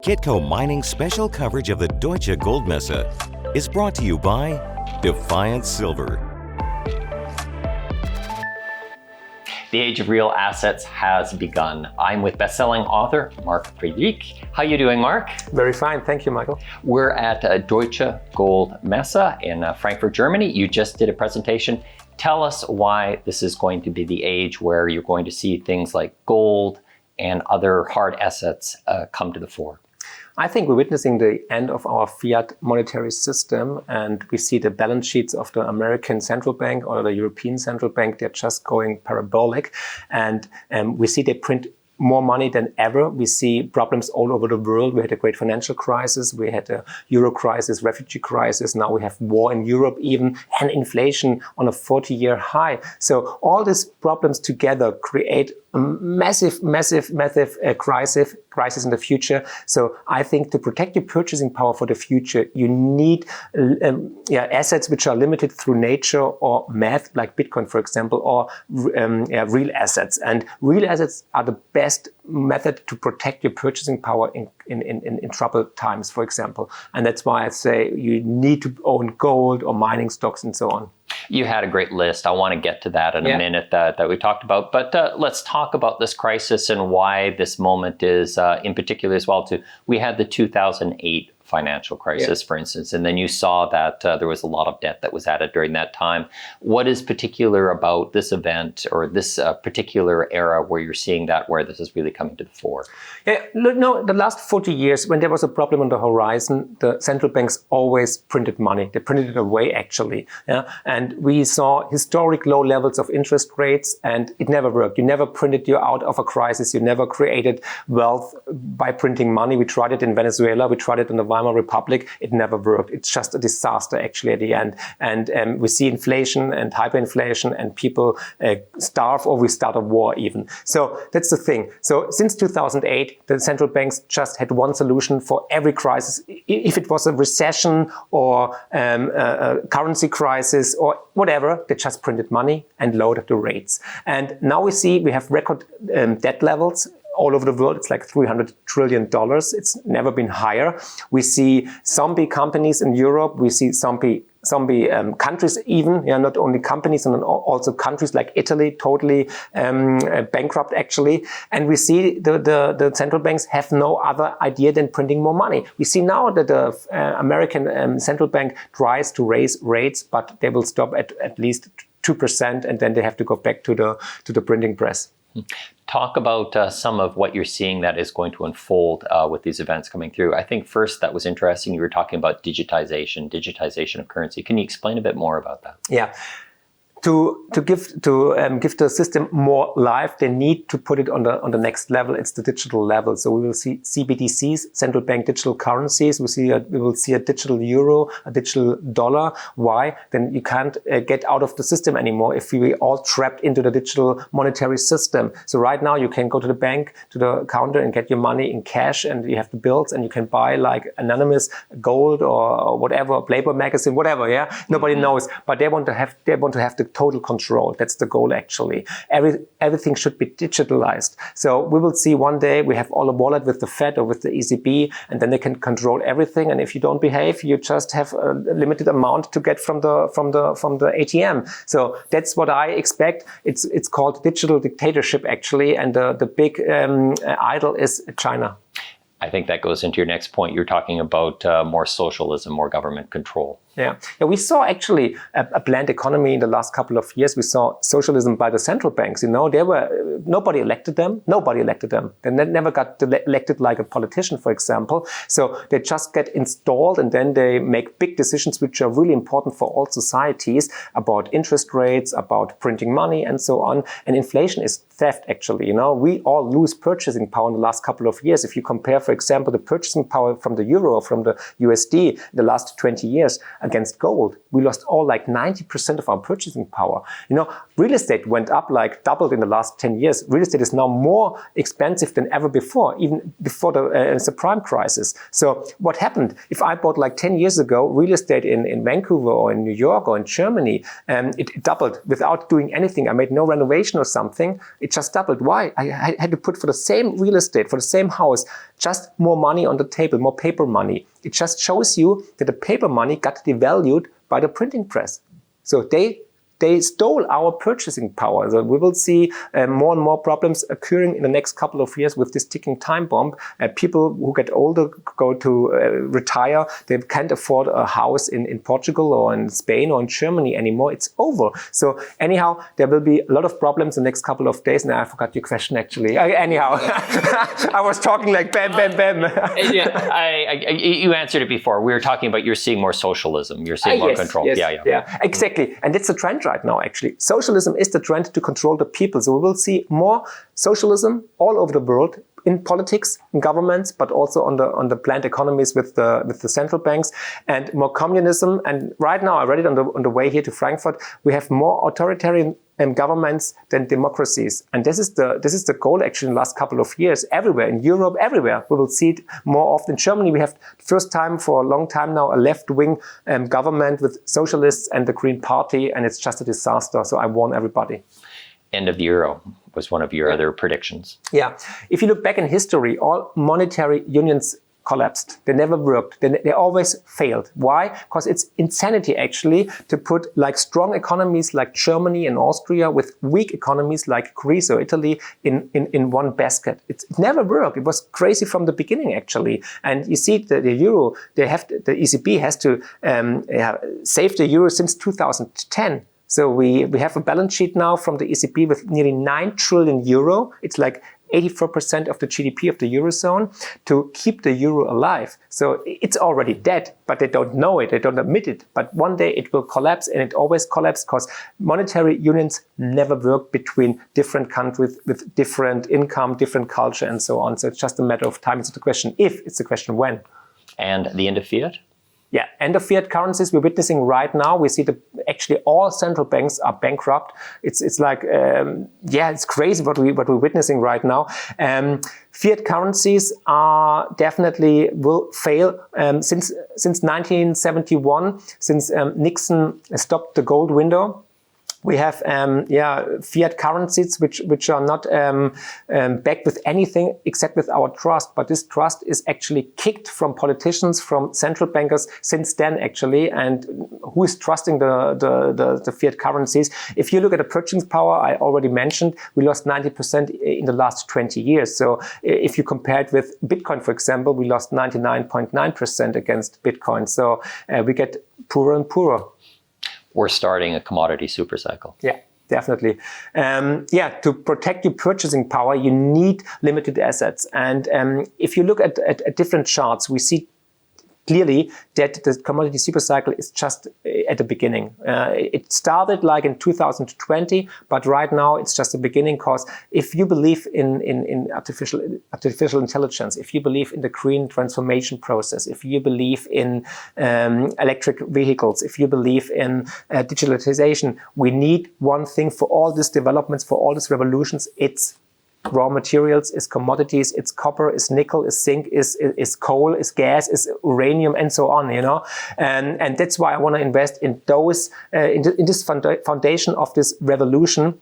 Kitco Mining's special coverage of the Deutsche Goldmesse is brought to you by Defiant Silver. The age of real assets has begun. I'm with best-selling author Marc Friedrich. How you doing, Marc? Very fine, thank you, Michael. We're at Deutsche Goldmesse in Frankfurt, Germany. You just did a presentation. Tell us why this is going to be the age where you're going to see things like gold and other hard assets come to the fore. I think we're witnessing the end of our fiat monetary system, and we see the balance sheets of the American central bank or the European central bank, they're just going parabolic, and we see they print more money than ever. We see problems all over the world. We had a great financial crisis. We had a Euro crisis, refugee crisis. Now we have war in Europe even, and inflation on a 40-year high. So all these problems together create a massive crisis in the future. So I think to protect your purchasing power for the future, you need assets which are limited through nature or math, like Bitcoin, for example, or real assets. And real assets are the best method to protect your purchasing power in troubled times, for example. And that's why I say you need to own gold or mining stocks and so on. You had a great list. I want to get to that in a minute that we talked about. But let's talk about this crisis and why this moment is in particular as well. We had the 2008 financial crisis, for instance, and then you saw that there was a lot of debt that was added during that time. What is particular about this event or this particular era where you're seeing that, where this is really coming to the fore? Yeah, no, the last 40 years, when there was a problem on the horizon, the central banks always printed money. They printed it away, actually. Yeah? And we saw historic low levels of interest rates, and it never worked. You never printed you out of a crisis. You never created wealth by printing money. We tried it in Venezuela. We tried it in the Weimar Republic. It never worked. It's just a disaster, actually, at the end. And we see inflation and hyperinflation, and people starve, or we start a war even. So that's the thing. So since 2008, the central banks just had one solution for every crisis. If it was a recession or a currency crisis or whatever, they just printed money and lowered the rates. And now we see we have record debt levels all over the world. It's like $300 trillion. It's never been higher. We see zombie companies in Europe. We see zombie countries even, not only companies, and also countries like Italy, totally bankrupt actually. And we see the central banks have no other idea than printing more money. We see now that the American central bank tries to raise rates, but they will stop at least 2%, and then they have to go back to the printing press. Talk about some of what you're seeing that is going to unfold with these events coming through. I think first that was interesting. You were talking about digitization of currency. Can you explain a bit more about that? Yeah. To give the system more life, they need to put it on the next level. It's the digital level. So we will see CBDCs, central bank digital currencies. We will see a digital euro, a digital dollar. Why? Then you can't get out of the system anymore if we all trapped into the digital monetary system. So right now you can go to the bank, to the counter, and get your money in cash, and you have the bills, and you can buy like anonymous gold or whatever, Playboy magazine, whatever. Yeah, nobody knows, but they want to have the total control. That's the goal, actually. Everything should be digitalized. So we will see one day we have all a wallet with the Fed or with the ECB, and then they can control everything. And if you don't behave, you just have a limited amount to get from the ATM. So that's what I expect. It's called digital dictatorship, actually, and the big idol is China. I think that goes into your next point. You're talking about more socialism, more government control. Yeah, we saw actually a planned economy in the last couple of years. We saw socialism by the central banks. Nobody elected them. They never got elected like a politician, for example. So they just get installed, and then they make big decisions which are really important for all societies about interest rates, about printing money, and so on. And inflation is theft, actually. We all lose purchasing power in the last couple of years. If you compare, for example, the purchasing power from the euro or from the USD in the last 20 years against gold, we lost all like 90% of our purchasing power. Real estate went up like doubled in the last 10 years. Real estate is now more expensive than ever before, even before the subprime crisis. So what happened? If I bought like 10 years ago real estate in Vancouver or in New York or in Germany, it doubled without doing anything. I made no renovation or something. It just doubled. Why? I had to put for the same real estate, for the same house, just more money on the table, more paper money. It just shows you that the paper money got devalued by the printing press. So they stole our purchasing power. So we will see more and more problems occurring in the next couple of years with this ticking time bomb. People who get older go to retire. They can't afford a house in Portugal or in Spain or in Germany anymore. It's over. So anyhow, there will be a lot of problems in the next couple of days. Now I forgot your question actually. Anyhow, I was talking like bam, bam, bam. You answered it before. We were talking about you're seeing more socialism. You're seeing more control. Yes, yeah, exactly. And it's a trend right now, actually. Socialism is the trend to control the people. So we will see more socialism all over the world, in politics, in governments, but also on the planned economies with the central banks, and more communism. And right now, I read it on the way here to Frankfurt, we have more authoritarian governments than democracies. And this is the goal actually in the last couple of years, everywhere, in Europe, everywhere. We will see it more often. In Germany, we have first time for a long time now a left-wing government with socialists and the Green Party, and it's just a disaster. So I warn everybody. End of the euro was one of your other predictions. Yeah. If you look back in history, all monetary unions collapsed. They never worked. They always failed. Why? Because it's insanity actually to put like strong economies like Germany and Austria with weak economies like Greece or Italy in one basket. It never worked. It was crazy from the beginning actually. And you see the euro, the ECB has to save the euro since 2010. So we have a balance sheet now from the ECB with nearly 9 trillion euro. It's like 84% of the GDP of the Eurozone to keep the euro alive. So it's already dead, but they don't know it, they don't admit it. But one day it will collapse, and it always collapses because monetary unions never work between different countries with different income, different culture, and so on. So it's just a matter of time. It's not a question if, it's a question when. And the end of fiat? Yeah, end of fiat currencies we're witnessing right now. We see actually all central banks are bankrupt. It's like it's crazy what we're witnessing right now. Fiat currencies are definitely will fail since 1971, since Nixon stopped the gold window. We have fiat currencies which are not backed with anything except with our trust. But this trust is actually kicked from politicians, from central bankers since then actually. And who is trusting the fiat currencies? If you look at the purchasing power, I already mentioned, we lost 90% in the last 20 years. So if you compare it with Bitcoin, for example, we lost 99.9% against Bitcoin. So we get poorer and poorer. We're starting a commodity supercycle. Yeah, definitely. To protect your purchasing power, you need limited assets. And if you look at different charts, we see clearly that the commodity supercycle is just at the beginning. It started like in 2020, but right now it's just the beginning, because if you believe in artificial intelligence, if you believe in the green transformation process, if you believe in electric vehicles, if you believe in digitalization, we need one thing for all these developments, for all these revolutions. It's raw materials, is commodities, it's copper, is nickel, is zinc, is coal, is gas, is uranium, and so on, you know. And that's why I want to invest in those, in this foundation of this revolution.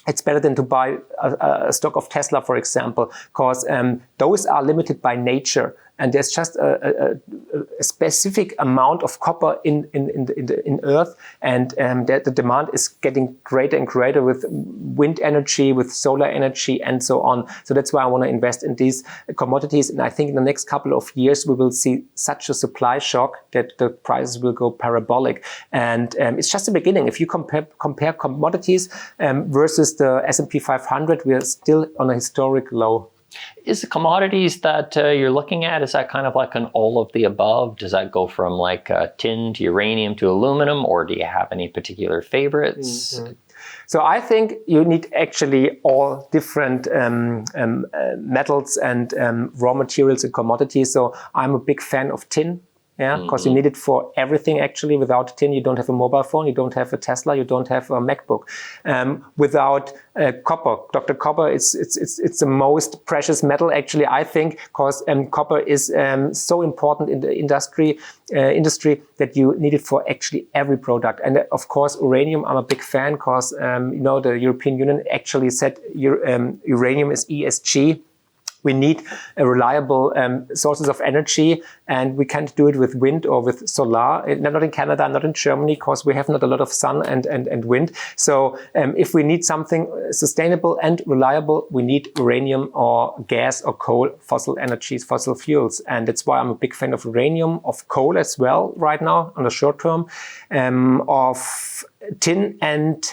It's better than to buy a stock of Tesla, for example, because those are limited by nature. And there's just a specific amount of copper in Earth, and the demand is getting greater and greater with wind energy, with solar energy, and so on. So that's why I want to invest in these commodities. And I think in the next couple of years we will see such a supply shock that the prices will go parabolic. And it's just the beginning. If you compare commodities versus the S&P 500, we are still on a historic low. Is the commodities that you're looking at, is that kind of like an all of the above? Does that go from like tin to uranium to aluminum, or do you have any particular favorites? Mm-hmm. So I think you need actually all different metals and raw materials and commodities. So I'm a big fan of tin. Yeah, because you need it for everything actually. Without tin, you don't have a mobile phone, you don't have a Tesla, you don't have a MacBook. Without copper, Dr. Copper, it's the most precious metal actually, I think, because copper is so important in the industry that you need it for actually every product. And of course, uranium, I'm a big fan because the European Union actually said uranium is ESG. We need reliable sources of energy, and we can't do it with wind or with solar. Not in Canada, not in Germany, because we have not a lot of sun and wind. So if we need something sustainable and reliable, we need uranium or gas or coal, fossil energies, fossil fuels. And that's why I'm a big fan of uranium, of coal as well right now on the short term, of tin and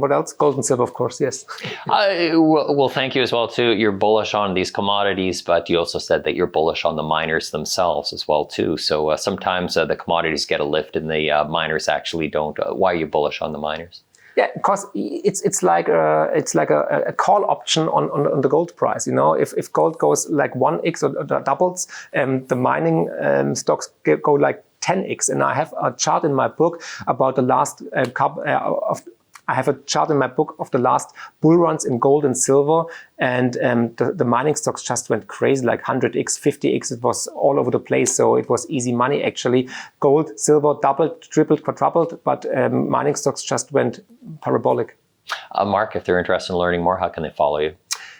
what else? Gold and silver, of course, yes. Well, thank you as well, too. You're bullish on these commodities, but you also said that you're bullish on the miners themselves as well, too. So sometimes the commodities get a lift and the miners actually don't. Why are you bullish on the miners? Yeah, because it's like a call option on the gold price. You know, if gold goes like 1x or doubles, the mining stocks go like 10x. And I have a chart in my book about the last I have a chart in my book of the last bull runs in gold and silver, and the mining stocks just went crazy, like 100x, 50x. It was all over the place, so it was easy money actually. Gold, silver doubled, tripled, quadrupled, but mining stocks just went parabolic. Mark, if they're interested in learning more, how can they follow you?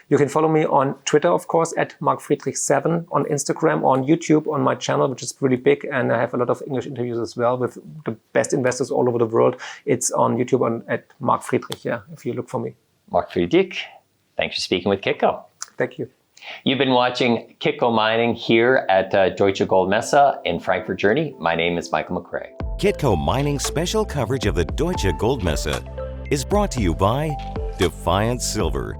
You can follow me on Twitter, of course, at Marc Friedrich 7, on Instagram, on YouTube, on my channel, which is pretty big. And I have a lot of English interviews as well with the best investors all over the world. It's on YouTube at Marc Friedrich, yeah, if you look for me. Marc Friedrich, thanks for speaking with Kitco. Thank you. You've been watching Kitco Mining here at Deutsche Goldmesse in Frankfurt, Germany. My name is Michael McRae. Kitco Mining special coverage of the Deutsche Goldmesse is brought to you by Defiant Silver.